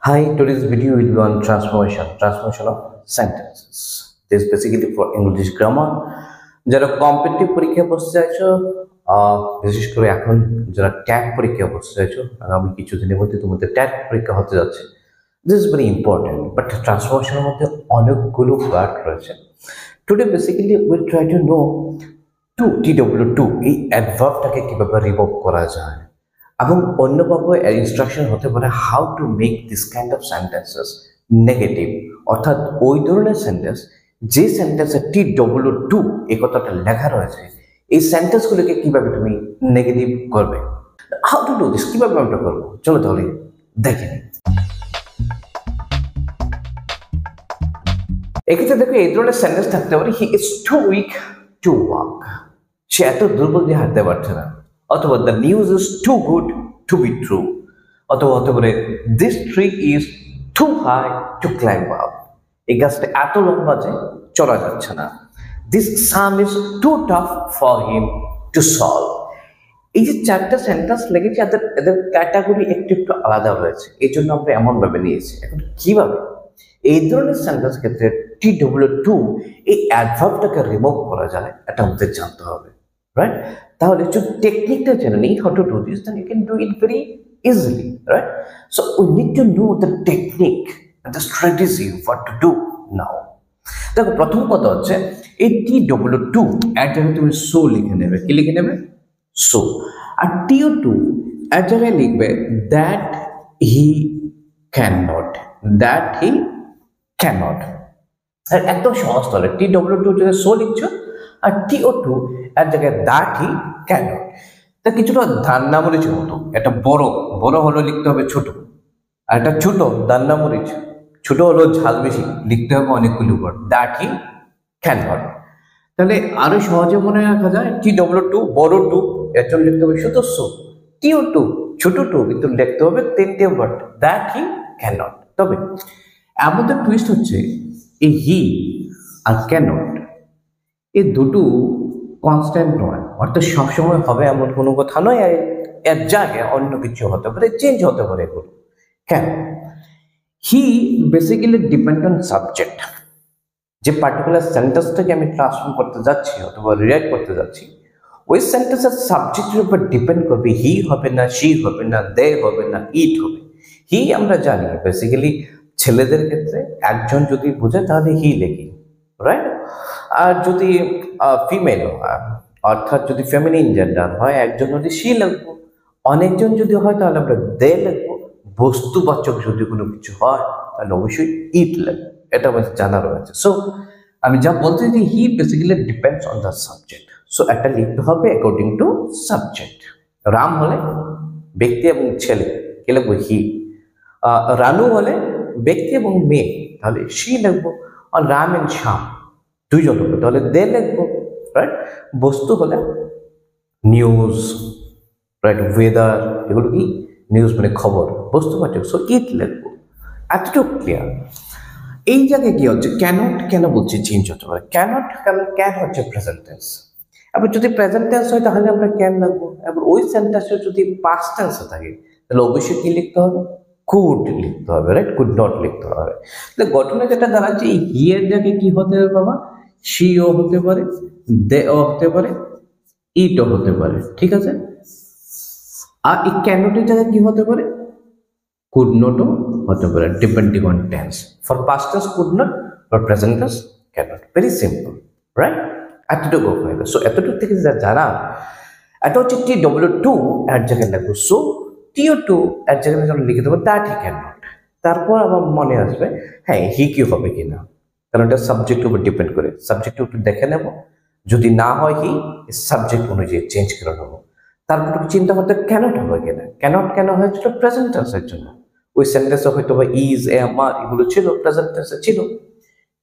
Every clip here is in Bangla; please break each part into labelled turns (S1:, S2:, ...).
S1: Hi, today's video will be on transformation of sentences. This is basically for English grammar. যারা কম্পিটিটিভ পরীক্ষা বসতে চাইছো, বিশেষ করে এখন যারা ট্যাগ পরীক্ষা বসতে চাইছো, আগামী কিছুদিনের মধ্যে তোমাদের ট্যাগ পরীক্ষা হতে যাচ্ছে। This is very important, but ট্রান্সফরমেশনের মধ্যে অনেকগুলো ওয়ার্ড রয়েছে। Today basically will try to know TW2 এই অ্যাডভার্বটাকে কিভাবে রিমুভ করা যায়, এবং অন্যভাবে ইনস্ট্রাকশন হতে পারে how to make this kind of sentences negative, অর্থাৎ ওই ধরনের সেন্টেন্স যে সেন্টেন্সে TW2 এই কথাটা লেখা রয়েছে, এই সেন্টেন্সগুলোকে কিভাবে তুমি নেগেটিভ করবে। হাউ টু ডু দিস, কিভাবে আমরা করবো, চলো তাহলে দেখে নিই। এক্ষেত্রে দেখো এই ধরনের সেন্টেন্স থাকতে পারে he is too weak to walk, সে এত দুর্বল যে হাঁটতে পারছে না, অথবা the news is too good to be true, অথবা হতে পারে this tree is too high to climb up, এই গাছটা এত লম্বা যে চড়া যাচ্ছে না। This sum is too tough for him to solve. এই যে চারটা সেন্টেন্স লেগেছে, এদের ক্যাটাগরি একটু একটু আলাদা রয়েছে, এই জন্য আমরা এমনভাবে নিয়েছি। এখন কিভাবে এই ধরনের সেন্টেন্স ক্ষেত্রে TW2 এই অ্যাডভার্বটাকে রিমুভ করা যায়, এটা আমাদের জানতে হবে, রাইট? তাহলে যদি টেকনিকটা জেনে নিই how to do this, then you can do it very easily, right? So we need to know the technique and the strategy what to do now. দেখো প্রথম কথা হচ্ছে এই TW2 এর জায়গায় তুমি সো লিখে নেবে। কি লিখে নেবে? সো। আর TO2 এর জায়গায় লিখবে that he cannot, that he cannot। আর একদম সহজ তাহলে TW2 যদি সো লিখছো, আর TO2 এর জায়গায় দ্যাট হি ক্যানট। তা কিছুটা ধান্নামরিচের মতো, এটা বড় বড় হলো লিখতে হবে ছোট, আর এটা ছোট ধান্নামরিচ, ছোট হলো ঝাল বেশি, লিখতে হবে অনেকগুলো ওয়ার্ড, দ্যাট হি ক্যানট। তাহলে আরো সহজে মনে রাখা যায় TW2 বড় টু, এর জন্য লিখতে হবে শুধু সো। TO2 ছোট টু, কিন্তু লিখতে হবে তিনটে ওয়ার্ড, দ্যাট হি ক্যানট। তবে আমাদের টুইস্ট হচ্ছে এই হি আর ক্যানট এই দুটো কনস্ট্যান্ট নয়, অর্থাৎ সবসময় হবে এমন কোনো কথা নয়। আর এর জায়গায় অন্য কিছু হতে পারে, চেঞ্জ হতে পারে এগুলো। কেন? হি বেসিক্যালি ডিপেন্ড অন সাবজেক্ট। যে পার্টিকুলার সেন্টেন্সটাকে আমি ট্রান্সফর্ম করতে যাচ্ছি অথবা রিরাইট করতে যাচ্ছি, ওই সেন্টেন্সের সাবজেক্টের উপর ডিপেন্ড করবে, হি হবে না, শি হবে না, দে হবে না, ইট হবে। হি আমরা জানি বেসিক্যালি ছেলেদের ক্ষেত্রে একজন যদি বোঝে তাহলে হি লেখি, রাইট? আর যদি ফিমেল হয়, অর্থাৎ যদি ফেমিনিন জেন্ডার হয়, একজন যদি শি লিখবো, অনেকজন যদি হয় তাহলে আমরা দে লিখবো, বস্তুবাচক যদি কোনো কিছু হয় তাহলে অবশ্যই ইট লিখবো, এটা আমাদের জানা রয়েছে। সো আমি যা বলতে চাই, he basically depends on the subject. So একটা লিখতে হবে অ্যাকর্ডিং টু সাবজেক্ট। রাম হলে ব্যক্তি এবং ছেলে, কে লিখবো? হি। রানু হলে ব্যক্তি এবং মেয়ে, তাহলে শি লিখবো। আর রাম এন্ড শ্যাম দুইজন হবে, তাহলে দে লিখবো, রাইট? বস্তু হলে নিউজ, রাইট, ওয়েদার, এগুলো কি নিউজ মানে খবর, বস্তুবাচক, সো ইট লিখবো। এতটুকু ক্লিয়ার। এই জায়গায় কি হচ্ছে, ক্যানট কেন বলছি চেঞ্জ হতে পারে? ক্যানট কারণ ক্যান হচ্ছে প্রেজেন্ট টেন্স। এবার যদি প্রেজেন্ট টেন্স হয় তাহলে আমরা ক্যান লিখবো। এবার ওই সেন্টেন্সে যদি পাস্ট টেন্সে থাকে তাহলে অবশ্যই কি লিখতে হবে? কুড লিখতে হবে, রাইট? কুড নট লিখতে হবে। তাহলে ঘটনা যেটা দাঁড়াচ্ছে, এই হি এর জায়গায় কি হতে হবে বাবা? শিও হতে পারে, দেও হতে পারে, ইটও হতে পারে, ঠিক আছে? আর এই ক্যানটের জায়গায় কি হতে পারে? কুড নটও হতে পারে, depending on tense. For past tense could not, for present tense cannot. Very simple, right? এতটুকু হয়ে গেল। সো এতটুকু থেকে যারা, এটা হচ্ছে TW2 এর জায়গায় লাগবে সো, TO2 এর জায়গায় যখন লিখে দেবো দ্যাট হি ক্যান নট। তারপর আমার মনে আসবে হ্যাঁ হি কি হবে কিনা, কারণ এটা সাবজেক্টের উপর ডিপেন্ড করে। সাবজেক্টের উপর দেখে নেব, যদি না হয় হি, সাবজেক্ট অনুযায়ী চেঞ্জ করে নেবো। তারপর চিন্তা করতে ক্যানট হবে কিনা। ক্যানট কেন হয়েছিল? প্রেজেন্ট টেন্সের জন্য। ওই সেন্টেন্সে হয়তো বা ইজ, এম, আর এগুলো ছিল, প্রেজেন্ট টেন্সে ছিল।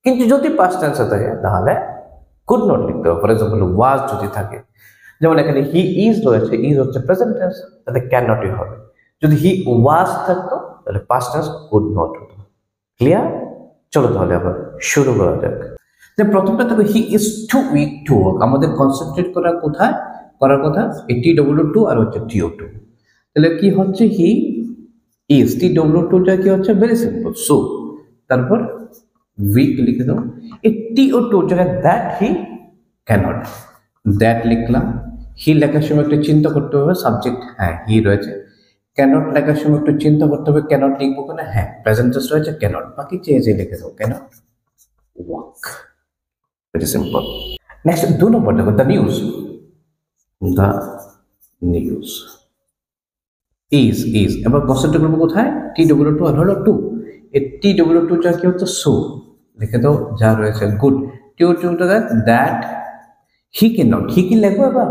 S1: কিন্তু যদি পাস্ট টেন্সে থাকে তাহলে কুড নট লিখতে হবে। ফর এক্সাম্পল ওয়াজ যদি থাকে, যেমন এখানে হি ইজ রয়েছে, ইজ হচ্ছে প্রেজেন্ট টেন্স, তাহলে ক্যান নটই হবে। যদি হি ওয়াজ থাকতো তাহলে পাস্ট টেন্স কুড নট হতো। ক্লিয়ার? চলো তাহলে আবার শুরু করা যাক। প্রথমটা থাকবে he is too weak to walk. আমাদের কনসেন্ট্রেট করার কোথায়, করার কথা এই TW2 আর হচ্ছে TO2। তাহলে কি হচ্ছে? হি ইজ টি ডব্লিউ টুটা কি হচ্ছে ভেরি সিম্পল সো তারপর উইক লিখে দাও এই টি ও টুর জায়গায় দ্যাট হি ক্যানট দ্যাট লিখলাম হি লেখার সময় একটু চিন্তা করতে হবে সাবজেক্ট হ্যাঁ হি রয়েছে ক্যানট লেখার সময় একটু চিন্তা করতে হবে ক্যানট লিখবো কেন হ্যাঁ প্রেজেন্ট টেন্স রয়েছে ক্যানট বাকি চেয়ে লিখে দাও cannot walk very simple next 2 number দেখো দ্য নিউজ ইজ এবার কনসেপ্টটা করবো কোথায় টি ডব্লিউ টু আর হলো টু এই টি ডব্লিউ টু যা কি হচ্ছে সো লিখে দাও যা রয়েছে good T O too that he can not he কি লিখবো এবার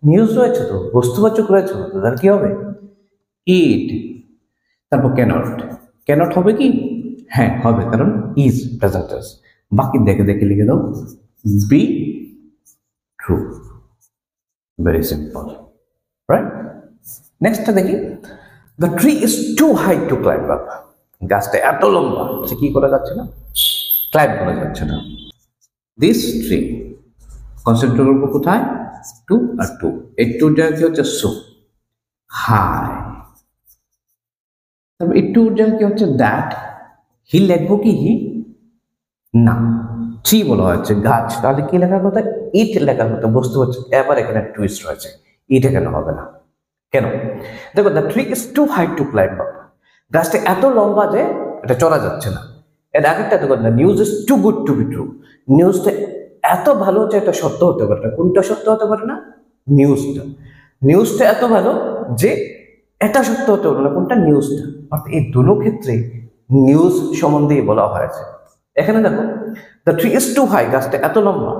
S1: নিউজ রয়েছে তো বস্তুবাচক রয়েছে তো তার কি হবে ইট তারপর ক্যানট হবে কি হ্যাঁ হবে কারণ ইজ প্রেজেন্ট টেন্স বাকি দেখে দেখে লিখে দাও be true very simple right নেক্সটটা দেখি the tree is too high to climb up গাছটা এত লম্বা সে কি করা যাচ্ছে না ক্লাইম্ব করা যাচ্ছে না দিস ট্রি কনসেপ্ট করবো কোথায় টু আর টু এই টুটা কি হচ্ছে সো হাই তারপর এই টুর জায়গা কি হচ্ছে দ্যাট হি লিখবো কি হি না ট্রি বলা হচ্ছে গাছ তাহলে কি লেখার কথা ইট লেখার কথা বুঝতে পারছো এবার এখানে টুইস্ট রয়েছে ইট কেন হবে না কেন দেখো the tree is too high to climb up গাছটা এত লম্বা যে এটা চড়া যাচ্ছে না এর আগেরটা দেখো না news is too good to be true নিউজটা এত ভালো যে এটা সত্য হতে পারে না কোনটা সত্য হতে পারে না নিউজটা এত ভালো যে এটা সত্য হতে পারে না কোনটা নিউজটা অর্থাৎ এই দুটো ক্ষেত্রে নিউজ সম্বন্ধেই বলা হয়েছে এখানে দেখো the tree is too high গাছটা এত লম্বা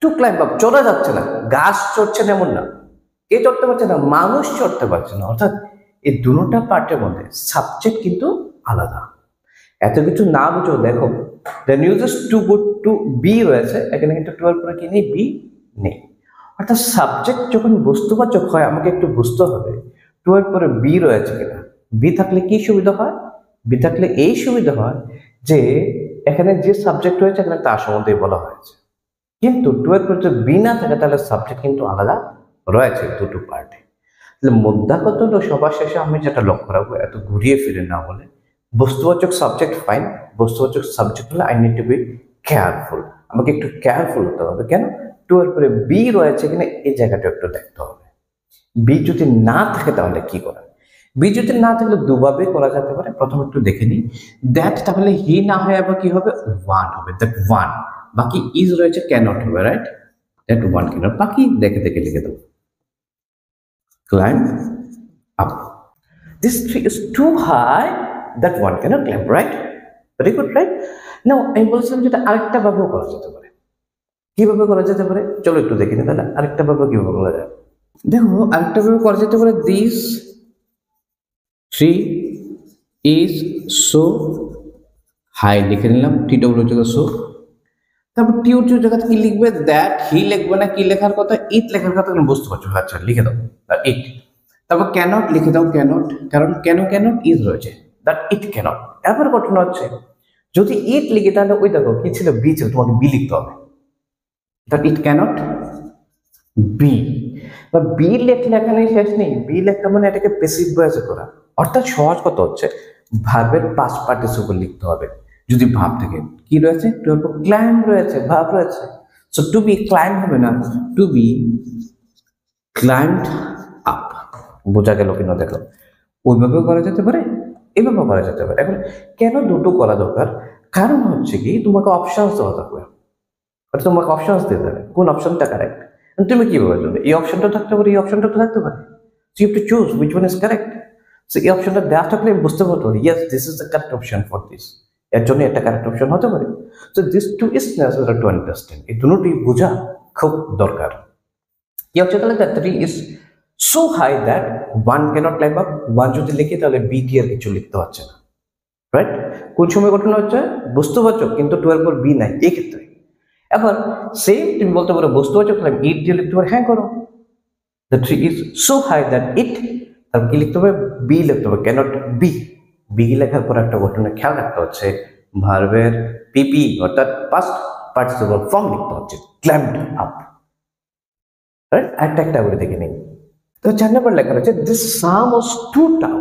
S1: টু ক্লাইম্ব আপ চড়া যাচ্ছে না গাছ চড়ছে না এমন না কে চড়তে পারছে না মানুষ চড়তে পারছে না অর্থাৎ এই দুটোটা পার্টের মধ্যে সাবজেক্ট কিন্তু আলাদা এত কিছু না বুঝো দেখো the news is too good to be রয়েছে এখানে কিন্তু টু এর পরে কি নেই বি নেই অর্থাৎ সাবজেক্ট যখন বস্তুবাচক হয় আমাকে একটু বুঝতে হবে টু এর পরে বি রয়েছে কিনা বি থাকলে কি সুবিধা হয় বি থাকলে এই সুবিধা হয় যে এখানে যে সাবজেক্ট রয়েছে এখানে তার সম্বন্ধে বলা হয়েছে কিন্তু টু এর পরে যদি বি না থাকে তাহলে সাবজেক্ট কিন্তু আলাদা রয়েছে দুটো পার্টে তাহলে মোদ্দা কথা হলো সবার শেষে আমি যেটা লক্ষ্য রাখবো এত ঘুরিয়ে ফিরে না বলে বস্তুবাচক সাবজেক্ট ফাইন বস্তুবাচক সাবজেক্ট হলে I need to be careful আমাকে একটু কেয়ারফুল হতে হবে কেন টু এর পরে বি রয়েছে কিনা এই জায়গাটা একটু দেখতে হবে বি যদি না থাকে তাহলে কি করা বি যদি না থাকলে দুভাবে করা যেতে পারে প্রথম একটু দেখে নিই দ্যাট তাহলে হি না হয় আবার কি হবে ওয়ান হবে দ্যাট ওয়ান বাকি ইজ রয়েছে ক্যানট হবে রাইট দ্যাট ওয়ান ক্যানট বাকি দেখে দেখে লিখে দেবো climb up this tree is too high that one cannot climb right very good right now আমি বলছিলাম যেটা আরেকটা ভাবেও করা যেতে পারে কিভাবে করা যেতে পারে চলো একটু দেখে নিই তাহলে আরেকটা ভাবে কিভাবে করা যায় দেখো আরেকটা ভাবে করা যেতে পারে this tree is so high লিখে নিলাম টি ডব্লিউ জায়গা সো তারপর টি ও জায়গা কি লিখবে দ্যাট হি লিখবে না কি লেখার কথা ইট লেখার কথা বুঝতে পারছো আচ্ছা লিখে দাও ইট তারপর ক্যানট লিখে দাও ক্যানট কারণ ক্যানট ইজ রয়েছে দ্যাট ইট ক্যানট এবার ঘটনা হচ্ছে যদি ইট লিখে তাহলে ওই দেখো কি ছিল বি ছিল তোমাকে বি লিখতে হবে দ্যাট ইট ক্যানট বি বা বি লেখলে এখানে শেষ নেই বি লেখা মানে এটাকে প্যাসিভ ভয়েসে করা অর্থাৎ সহজ কথা হচ্ছে ভার্বের পাস্ট পার্টিসিপল লিখতে হবে যদি ভাব থাকে কি রয়েছে ক্লাইম্ব রয়েছে ভাব রয়েছে সো টু বি ক্লাইম্ব হবে না টু বি ক্লাইম্বড আপ বোঝা গেল কিনা দেখো ওইভাবেও করা যেতে পারে এভাবেও করা যেতে পারে এখন কেন দুটো করা দরকার কারণ হচ্ছে কি তোমাকে অপশনস দেওয়া থাকবে অর্থাৎ তোমাকে অপশনস দিতে হবে কোন অপশনটা কারেক্ট তুমি কিভাবে জানবে এই অপশনটা থাকতে পারে এই অপশনটা তো থাকতে পারে so you have to choose which one is correct সো এই অপশনটা দেওয়া থাকলে আমি বুঝতে পারবো yes this is the correct option for this এর জন্য একটা কারেক্ট অপশন হতে পারে so this too is necessary to understand এই দুটোই বোঝা খুব দরকার কি হচ্ছে তাহলে that tree is so high that one cannot climb up one যদি লিখি তাহলে বি টি আর কিছু লিখতে হচ্ছে না রাইট কোন সময় ঘটনা হচ্ছে বস্তুবাচক কিন্তু টু এর পর বি নাই এই ক্ষেত্রে এবার সেম তুমি বলতে পারো বস্তুবাচক ক্লাইম্ব ইট দিয়ে লিখতে পারো হ্যাঁ করো the tree is so high that it তারপর কি লিখতে হবে বি লিখতে হবে ক্যানট বি বি লেখার পর একটা ঘটনা খেয়াল রাখতে হচ্ছে ভার্বের পিপি অর্থাৎ পাস্ট পার্টিসিপল ফর্ম লিখতে হচ্ছে ক্লাইম্বড আপ রাইট একটা করে দেখে নিন তো 4 নম্বর লেখা রয়েছে this sum was too tough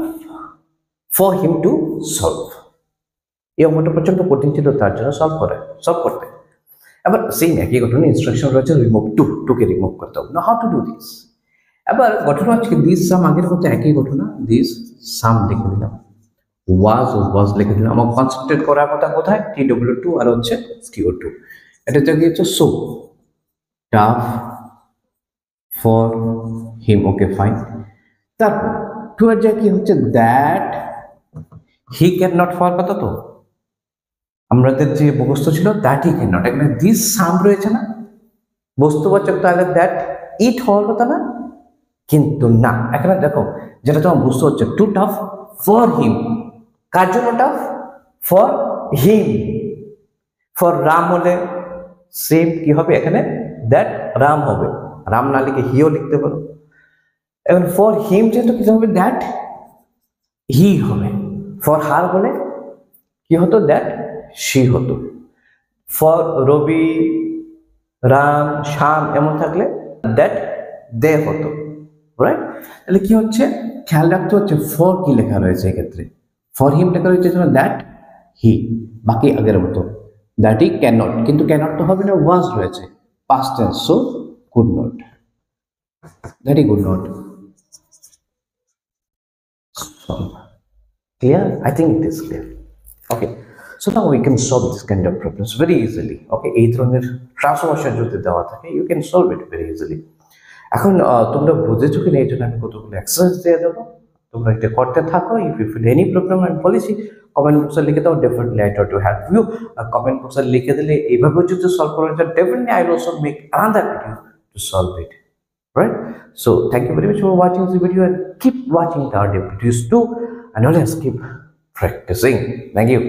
S1: for him to solve. এই অঙ্কটা প্রচন্ড কঠিন ছিল তার জন্য সলভ করতে। এবার সেই একই ঘটনা ইনস্ট্রাকশন রয়েছে রিমুভ টুকে রিমুভ করতে হবে না, হাউ টু ডু দিস। এবার ঘটনা হচ্ছে দিস সাম আগের মতো একই ঘটনা, দিস সাম লিখে দিলাম, ওয়াজ লিখে দিলাম। আমার কনসেন্ট্রেট করার কথা কোথায়, TW2 আর হচ্ছে CO2। এটা হচ্ছে কি হচ্ছে so tough for him, okay fine. তারপর টু এর জায়গায় কি হচ্ছে দ্যাট হি ক্যান নট হওয়ার কথা, তো আমাদের যে মুখস্থ ছিল দ্যাট হি ক্যান নট, এখানে দিস সাম রয়েছে না বস্তুবাচক, তাহলে দ্যাট ইট হওয়ার কথা না, কিন্তু না, এখানে দেখো যেটা তোমার বুঝতে হচ্ছে টু টাফ ফর হিম, কার জন্য tough, for him. For Ram হলে সেম কি হবে এখানে দ্যাট রাম হবে, রাম না লিখে হিও লিখতে পারো। এখন ফর হিম যেহেতু কি হবে দ্যাট হি হবে, ফর হার হলে কি হতো দ্যাট শি হতো, ফর রবি রাম শ্যাম এমন থাকলে দ্যাট দে হতো, রাইট। তাহলে কি হচ্ছে খেয়াল রাখতে হচ্ছে ফর কি লেখা রয়েছে এক্ষেত্রে, ফর হিম লেখা রয়েছে দ্যাট হি, বাকি আগের মতো দ্যাট ই ক্যান নট, কিন্তু ক্যান নট তো হবে না, ওয়াজ রয়েছে past tense, so could not, that E could not. Clear? I think it is clear. Okay, so now we can solve this kind of problems very easily. Okay, এই ধরনের ট্রান্সফরমেশন যদি দেওয়া থাকে you can solve it very easily. এখন তোমরা বুঝেছো কিনা এই জন্য আমি কতগুলো এক্সারসাইজ দিয়ে দেবো, তোমরা এটা করতে থাকো। If you feel any problem and policy comment বক্সে লিখে দাও, definitely I try to help you. Comment বক্সে লিখে দিলে এইভাবে যদি সলভ করা যায় definitely I will also make another video to solve it, right? So thank you very much for watching this video and keep watching the other videos too, and always keep practicing. Thank you.